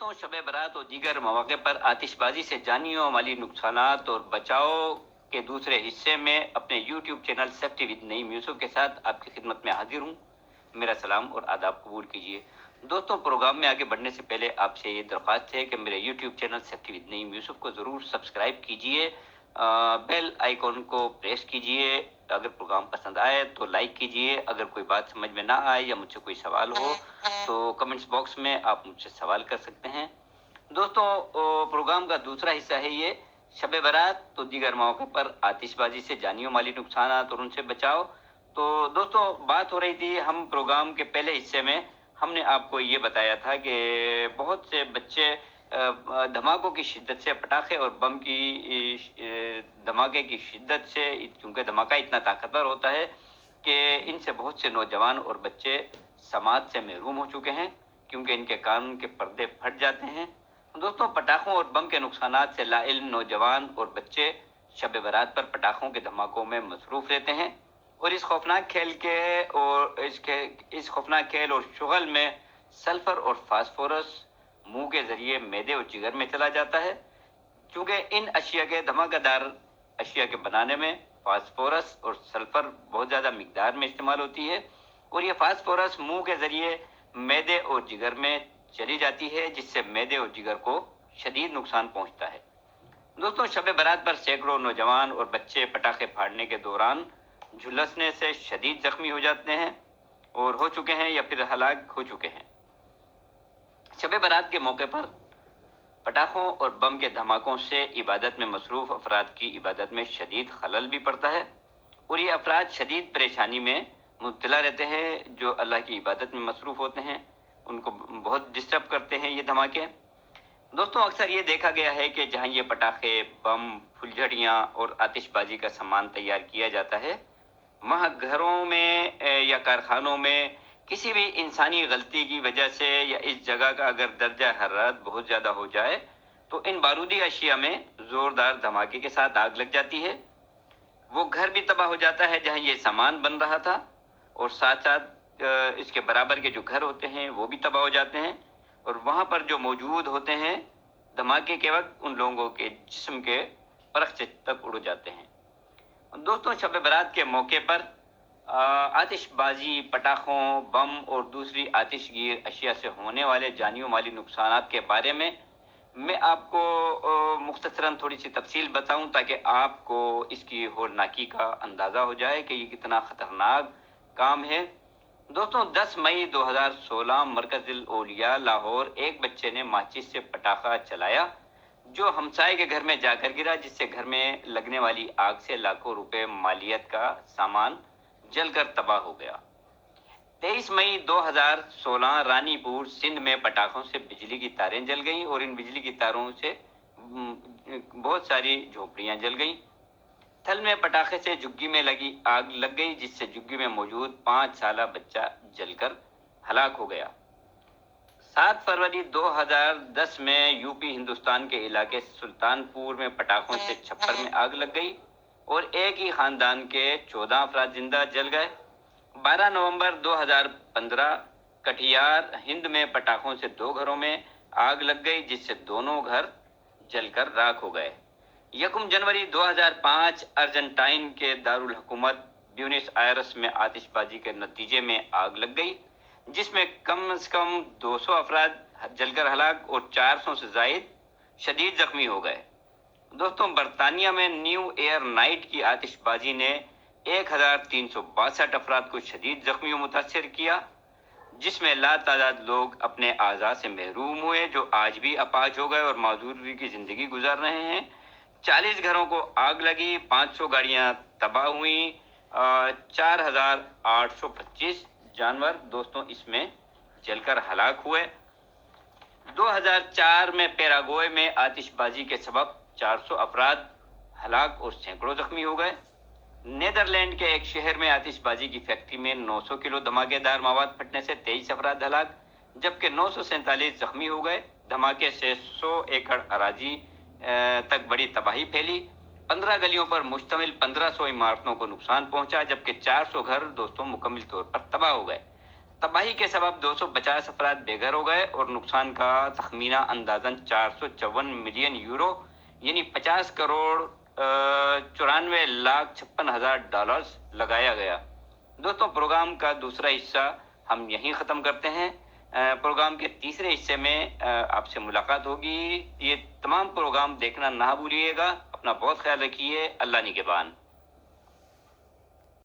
दोस्तों, शब बारात और दीगर मौके पर आतिशबाजी से जानी और माली नुकसानात और बचाव के दूसरे हिस्से में अपने YouTube channel safety with Naeem Yusuf के साथ आपकी खिदमत में हाजिर हूँ। मेरा सलाम और आदाब कबूल कीजिए। दोस्तों, प्रोग्राम में आगे बढ़ने से पहले आपसे ये दरख्वास्त है कि मेरे YouTube channel safety with Naeem Yusuf को ज़रूर सब्सक्राइब कीजिए, बेल आइकॉन को प्रेस कीजिए। अगर प्रोग्राम पसंद आए तो लाइक कीजिए। अगर कोई बात समझ में ना आए या मुझसे कोई सवाल हो तो कमेंट्स बॉक्स में आप मुझसे सवाल कर सकते हैं। दोस्तों, प्रोग्राम का दूसरा हिस्सा है ये शब बारात तो दीगर मौके पर आतिशबाजी से जानी और माली नुकसान और उनसे बचाव। तो दोस्तों, बात हो रही थी, हम प्रोग्राम के पहले हिस्से में हमने आपको ये बताया था कि बहुत से बच्चे धमाकों की शिद्दत से, पटाखे और बम की धमाके की शिद्दत से, क्योंकि धमाका इतना ताकतवर होता है कि इनसे बहुत से नौजवान और बच्चे समाज से महरूम हो चुके हैं, क्योंकि इनके कान के पर्दे फट जाते हैं। दोस्तों, पटाखों और बम के नुकसानात से लाइल्म नौजवान और बच्चे शब बारात पर पटाखों के धमाकों में मसरूफ रहते हैं और इस खौफनाक खेल और शुगल में सल्फर और फास्फोरस मुंह के जरिए मैदे और जिगर में चला जाता है। क्योंकि इन अशिया के धमाकेदार अशिया के बनाने में फास्फोरस और सल्फर बहुत ज़्यादा मिकदार में इस्तेमाल होती है और ये फास्फोरस मुंह के जरिए मैदे और जिगर में चली जाती है, जिससे मैदे और जिगर को शदीद नुकसान पहुंचता है। दोस्तों, शब बारात पर सैकड़ों नौजवान और बच्चे पटाखे फाड़ने के दौरान झुलसने से शदीद जख्मी हो जाते हैं और हो चुके हैं या फिर हलाक हो चुके हैं। शब बारात के मौके पर पटाखों और बम के धमाकों से इबादत में मसरूफ अफराद की इबादत में शदीद खलल भी पड़ता है और ये अफराद शदीद परेशानी में मुब्तला रहते हैं। जो अल्लाह की इबादत में मसरूफ होते हैं उनको बहुत डिस्टर्ब करते हैं ये धमाके। दोस्तों, अक्सर ये देखा गया है कि जहाँ ये पटाखे, बम, फुलझड़ियाँ और आतिशबाजी का सामान तैयार किया जाता है, वहाँ घरों में या कारखानों में किसी भी इंसानी गलती की वजह से या इस जगह का अगर दर्जा हरारत बहुत ज़्यादा हो जाए तो इन बारूदी अशिया में ज़ोरदार धमाके के साथ आग लग जाती है। वो घर भी तबाह हो जाता है जहाँ ये सामान बन रहा था और साथ साथ इसके बराबर के जो घर होते हैं वो भी तबाह हो जाते हैं और वहाँ पर जो मौजूद होते हैं धमाके के वक्त उन लोगों के जिस्म के परख से तक उड़ जाते हैं। दोस्तों, शब बारात के मौके पर आतिशबाजी, पटाखों, बम और दूसरी आतिशगीर अशिया से होने वाले जानी और माली नुकसानात के बारे में मैं आपको मुख्तसरन थोड़ी सी तफसील बताऊं ताकि आपको इसकी होलनाकी का अंदाज़ा हो जाए कि ये कितना ख़तरनाक काम है। दोस्तों, 10 मई 2016 मरकज़िल औलिया लाहौर एक बच्चे ने माचिस से पटाखा चलाया जो हमसाये के घर में जाकर गिरा, जिससे घर में लगने वाली आग से लाखों रुपए मालियत का सामान जलकर तबाह हो गया। 23 मई 2016 रानीपुर सिंध में पटाखों से बिजली की तारें जल गईं और इन बिजली की तारों से बहुत सारी झोपड़ियां जल गईं। थल में पटाखे से झुग्गी में लगी आग लग गई, जिससे झुग्गी में मौजूद 5 साला बच्चा जलकर हलाक हो गया। 7 फरवरी 2010 में यूपी हिंदुस्तान के इलाके सुल्तानपुर में पटाखों से छप्पर में आग लग गई और एक ही खानदान के 14 अफराद जिंदा जल गए। 12 नवंबर 2015 कटिहार हिंद में पटाखों से 2 घरों में आग लग गई, जिससे दोनों घर जलकर राख हो गए। 1 जनवरी 2005 अर्जेंटाइन के दारुल हुकूमत ब्यूनस आयर्स में आतिशबाजी के नतीजे में आग लग गई, जिसमें कम से कम 200 अफराद जलकर हलाक और 400 से जायद शदीद जख्मी हो गए। दोस्तों, बरतानिया में न्यू ईयर नाइट की आतिशबाजी ने 1362 अफराद को शदीद जख्मी और मुतासर किया, जिसमें लातादाद लोग अपने आज़ा से महरूम हुए, जो आज भी अपाहज हो गए और माजूरी की ज़िंदगी गुजार रहे हैं। 40 घरों को आग लगी, 500 गाड़ियां तबाह हुई, 4825 जानवर दोस्तों इसमें जलकर हलाक हुए। 2004 में पैराग्वे में आतिशबाजी के सबब 400 अफराद हलाक और सैकड़ों जख्मी हो गए। नीदरलैंड के एक शहर में आतिशबाजी की फैक्ट्री में 900 किलो धमाकेदार मवाद फटने से 23 अफराद हलाक, जबकि 947 जख्मी हो गए। धमाके से 100 एकड़ अराजी तक बड़ी तबाही फैली। 15 गलियों पर मुश्तमिल 1500 इमारतों को नुकसान पहुंचा, जबकि 400 घर दोस्तों मुकम्मल तौर पर तबाह हो गए। تباہی کے سبب 250 افراد بے گھر ہو گئے اور نقصان کا تخمینہ اندازاً 454 ملین یورو یعنی 50 کروڑ 94,56,000 ڈالرز لگایا گیا۔ دوستوں، پروگرام کا دوسرا حصہ ہم یہیں ختم کرتے ہیں۔ پروگرام کے تیسرے حصے میں آپ سے ملاقات ہوگی۔ یہ تمام پروگرام دیکھنا نہ بھولیے گا۔ اپنا بہت خیال رکھیے۔ اللہ نگہبان۔